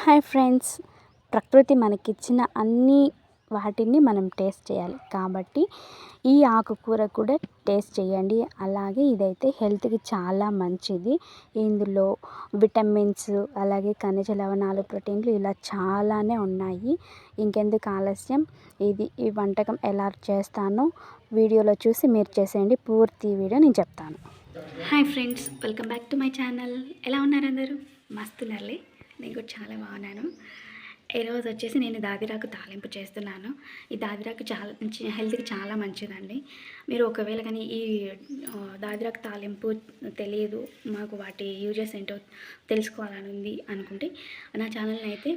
Hi friends, ప్రకృతి మనకిచ్చిన అన్ని వాటిని మనం టేస్ట్ చేయాలి కాబట్టి ఈ ఆకుకూర కూడా టేస్ట్ చేయండి. అలాగే ఇదైతే హెల్త్కి చాలా మంచిది. ఇందులో విటమిన్స్, అలాగే ఖనిజ లవణాలు, ప్రోటీన్లు ఇలా చాలానే ఉన్నాయి. ఇంకెందుకు ఆలస్యం, ఈ వంటకం ఎలా చేస్తానో వీడియోలో చూసి మీరు చేసేయండి. పూర్తి వీడియో నేను చెప్తాను. Hi friends, welcome back to my channel. ఎలా ఉన్నారు అందరూ? మస్తున్నారులే, నేను కూడా చాలా బాగున్నాను. ఈరోజు వచ్చేసి నేను దాదిరాకు తాలింపు చేస్తున్నాను. ఈ దాదిరాకు చాలా హెల్త్కి చాలా మంచిదండి. మీరు ఒకవేళ కానీ ఈ దాదిరాకు తాలింపు తెలియదు, మాకు వాటి యూజెస్ ఏంటో తెలుసుకోవాలని ఉంది అనుకుంటే నా ఛానల్ని అయితే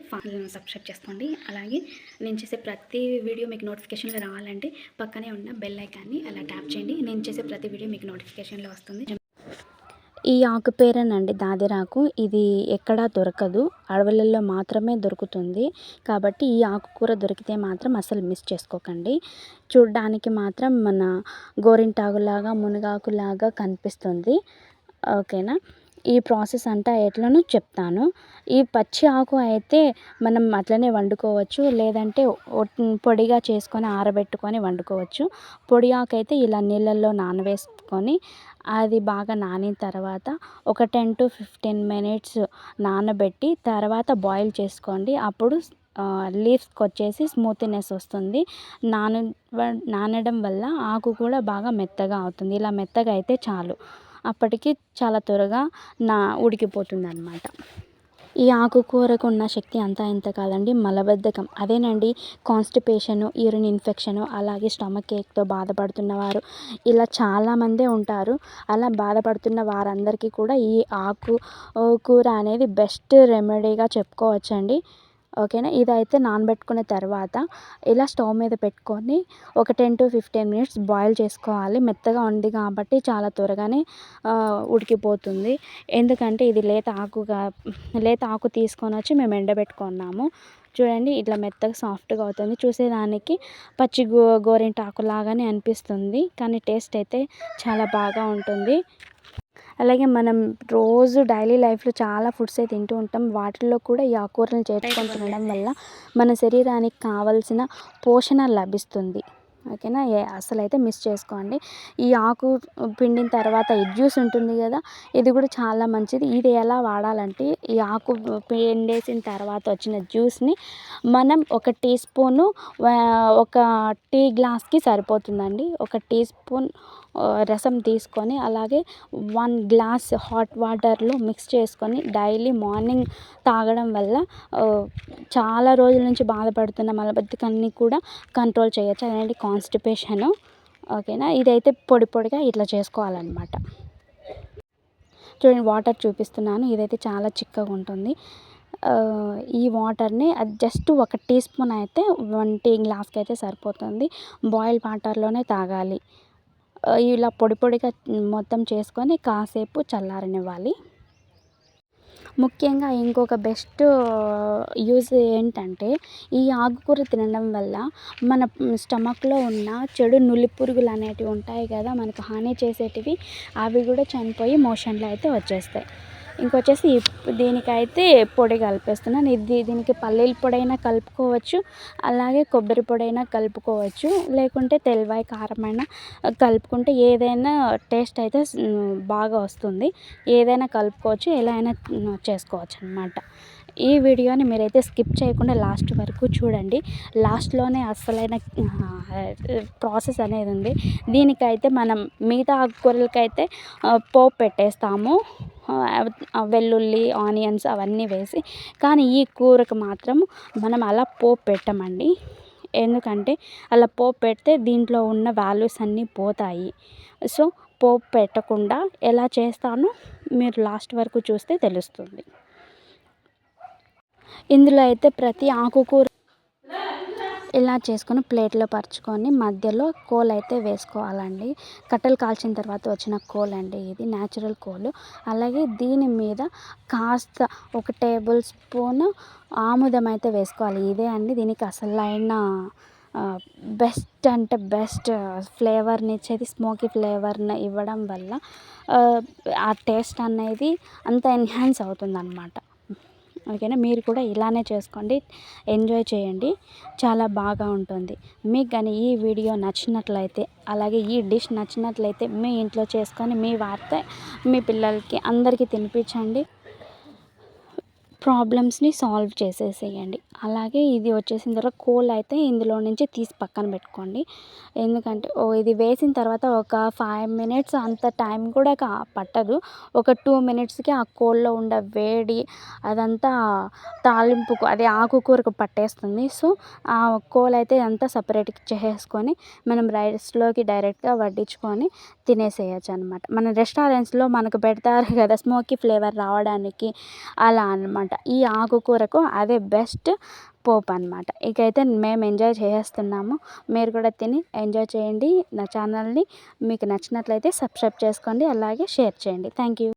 సబ్స్క్రైబ్ చేసుకోండి. అలాగే నేను చేసే ప్రతి వీడియో మీకు నోటిఫికేషన్లో రావాలంటే పక్కనే ఉన్న బెల్ ఐకాన్ని అలా ట్యాప్ చేయండి. నేను చేసే ప్రతి వీడియో మీకు నోటిఫికేషన్లో వస్తుంది. ఈ ఆకు పేరేనండి దాదిరాకు. ఇది ఎక్కడా దొరకదు, అడవులలో మాత్రమే దొరుకుతుంది. కాబట్టి ఈ ఆకుకూర దొరికితే మాత్రం అసలు మిస్ చేసుకోకండి. చూడ్డానికి మాత్రం మన గోరింటాకులాగా, మునగాకులాగా కనిపిస్తుంది. ఓకేనా? ఈ ప్రాసెస్ అంతా ఎట్లనో చెప్తాను. ఈ పచ్చి ఆకు అయితే మనం అట్లనే వండుకోవచ్చు, లేదంటే పొడిగా చేసుకొని ఆరబెట్టుకొని వండుకోవచ్చు. పొడి ఆకు అయితే ఇలా నీళ్ళల్లో నానవేసుకొని అది బాగా నానిన తర్వాత ఒక 10 to 15 మినిట్స్ నానబెట్టి తర్వాత బాయిల్ చేసుకోండి. అప్పుడు లీవ్స్కి వచ్చేసి స్మూత్నెస్ వస్తుంది. నానడం వల్ల ఆకు కూడా బాగా మెత్తగా అవుతుంది. ఇలా మెత్తగా అయితే చాలు, అప్పటికి చాలా త్వరగా ఉడికిపోతుంది అన్నమాట. ఈ ఆకుకూరకు ఉన్న శక్తి అంతా ఇంత కాదండి, మలబద్ధకం. అదేనండి కాన్స్టిపేషను, యూరిన్ ఇన్ఫెక్షను, అలాగే స్టమక్ ఏక్తో బాధపడుతున్నవారు ఇలా చాలామందే ఉంటారు. అలా బాధపడుతున్న వారందరికీ కూడా ఈ కూర అనేది బెస్ట్ రెమెడీగా చెప్పుకోవచ్చండి. ఓకేనా? ఇదైతే నానబెట్టుకున్న తర్వాత ఇలా స్టవ్ మీద పెట్టుకొని ఒక 10 to 15 మినిట్స్ బాయిల్ చేసుకోవాలి. మెత్తగా ఉంది కాబట్టి చాలా త్వరగానే ఉడికిపోతుంది. ఎందుకంటే ఇది లేత ఆకు తీసుకొని వచ్చి మేము ఎండబెట్టుకున్నాము. చూడండి, ఇట్లా మెత్తగా సాఫ్ట్గా అవుతుంది. చూసేదానికి పచ్చి గోరింటాకు లాగానే అనిపిస్తుంది, కానీ టేస్ట్ అయితే చాలా బాగా ఉంటుంది. అలాగే మనం రోజు డైలీ లైఫ్లో చాలా ఫుడ్స్ అయితే తింటూ ఉంటాం. వాటిల్లో కూడా ఈ ఆకుకూరలను చేర్చుకొని తినడం వల్ల మన శరీరానికి కావలసిన పోషణ లభిస్తుంది. ఓకేనా? అసలు అయితే మిస్ చేసుకోండి. ఈ ఆకు పిండిన తర్వాత ఈ జ్యూస్ ఉంటుంది కదా, ఇది కూడా చాలా మంచిది. ఇది ఎలా వాడాలంటే, ఈ ఆకు పిండేసిన తర్వాత వచ్చిన జ్యూస్ని మనం ఒక టీ స్పూను, ఒక టీ గ్లాస్కి సరిపోతుందండి. ఒక టీ స్పూన్ రసం తీసుకొని అలాగే 1 గ్లాస్ హాట్ వాటర్లో మిక్స్ చేసుకొని డైలీ మార్నింగ్ తాగడం వల్ల చాలా రోజుల నుంచి బాధపడుతున్న మలబద్ధకాన్ని కూడా కంట్రోల్ చేయొచ్చు. అదేంటి కాన్స్టిపేషను. ఓకేనా? ఇదైతే పొడి పొడిగా ఇట్లా చేసుకోవాలన్నమాట. చూడండి, వాటర్ చూపిస్తున్నాను. ఇదైతే చాలా చిక్కగా ఉంటుంది. ఈ వాటర్ని జస్ట్ ఒక టీ స్పూన్ అయితే 1 టీ గ్లాస్కి అయితే సరిపోతుంది. బాయిల్ వాటర్లోనే తాగాలి. ఇలా పొడి పొడిగా మొత్తం చేసుకొని కాసేపు చల్లారనివ్వాలి. ముఖ్యంగా ఇంకొక బెస్ట్ యూజ్ ఏంటంటే, ఈ ఆకుకూర తినడం వల్ల మన స్టమక్లో ఉన్న చెడు నులిపురుగులు అనేటివి ఉంటాయి కదా, మనకు హాని చేసేటివి, అవి కూడా చనిపోయి మోషన్లో అయితే వచ్చేస్తాయి. ఇంకొచ్చేసి దీనికైతే పొడి కలిపేస్తున్నాను. దీనికి పల్లీల పొడైనా కలుపుకోవచ్చు, అలాగే కొబ్బరి పొడైనా కలుపుకోవచ్చు, లేకుంటే తెల్లవాయి కారమైనా కలుపుకుంటే ఏదైనా టేస్ట్ అయితే బాగా వస్తుంది. ఏదైనా కలుపుకోవచ్చు, ఎలా అయినా చేసుకోవచ్చు అన్నమాట. ఈ వీడియోని మీరైతే స్కిప్ చేయకుండా లాస్ట్ వరకు చూడండి. లాస్ట్లోనే అసలైన ప్రాసెస్ అనేది ఉంది. దీనికైతే మనం మిగతా ఆకుకూరలకైతే పోపు పెట్టేస్తాము, వెల్లుల్లి, ఆనియన్స్ అవన్నీ వేసి. కానీ ఈ కూరకు మాత్రం మనం అలా పోపు పెట్టమండి. ఎందుకంటే అలా పోపు పెడితే దీంట్లో ఉన్న వాల్యూస్ అన్నీ పోతాయి. సో పోపు పెట్టకుండా ఎలా చేస్తానో మీరు లాస్ట్ వరకు చూస్తే తెలుస్తుంది. ఇందులో అయితే ప్రతి ఆకుకూర ఇలా చేసుకొని ప్లేట్లో పరుచుకొని మధ్యలో కోల్ అయితే వేసుకోవాలండి. కట్టెలు కాల్చిన తర్వాత వచ్చిన కోల్ అండి, ఇది న్యాచురల్ కోలు. అలాగే దీని మీద కాస్త ఒక టేబుల్ స్పూన్ ఆముదం అయితే వేసుకోవాలి. ఇదే అండి దీనికి అసలైన బెస్ట్ అంటే బెస్ట్ ఫ్లేవర్ని ఇచ్చేది. స్మోకీ ఫ్లేవర్ని ఇవ్వడం వల్ల ఆ టేస్ట్ అనేది అంత ఎన్హాన్స్ అవుతుంది అన్నమాట. ఓకేనా. మీరు కూడా ఇలానే చేసుకోండి, ఎంజాయ్ చేయండి, చాలా బాగా ఉంటుంది. మీకు కానీ ఈ వీడియో నచ్చినట్లయితే, అలాగే ఈ డిష్ నచ్చినట్లయితే మీ ఇంట్లో చేసుకొని మీ వారితో మీ పిల్లలకి అందరికీ తినిపించండి, ప్రాబ్లమ్స్ని సాల్వ్ చేసేసేయండి. అలాగే ఇది వచ్చేసిన తర్వాత కోల్ అయితే ఇందులో నుంచి తీసి పక్కన పెట్టుకోండి. ఎందుకంటే ఇది వేసిన తర్వాత ఒక 5 మినిట్స్ అంత టైం కూడా పట్టదు. ఒక 2 మినిట్స్కి ఆ కోల్లో ఉండే వేడి అదంతా తాలింపుకు అదే ఆకుకూరకు పట్టేస్తుంది. సో ఆ కోల్ అయితే అంతా సపరేట్ చేసేసుకొని మనం రైస్లోకి డైరెక్ట్గా వడ్డించుకొని తినేసేయచ్చు అనమాట. మన రెస్టారెంట్స్లో మనకు పెడతారు కదా స్మోకీ ఫ్లేవర్ రావడానికి, అలా అనమాట. ఈ ఆకుకూరకు అదే బెస్ట్ పోపు అనమాట. ఇకైతే మేము ఎంజాయ్ చేస్తున్నాము, మీరు కూడా తిని ఎంజాయ్ చేయండి. నా ఛానల్ని మీకు నచ్చినట్లయితే సబ్స్క్రైబ్ చేసుకోండి, అలాగే షేర్ చేయండి. Thank you.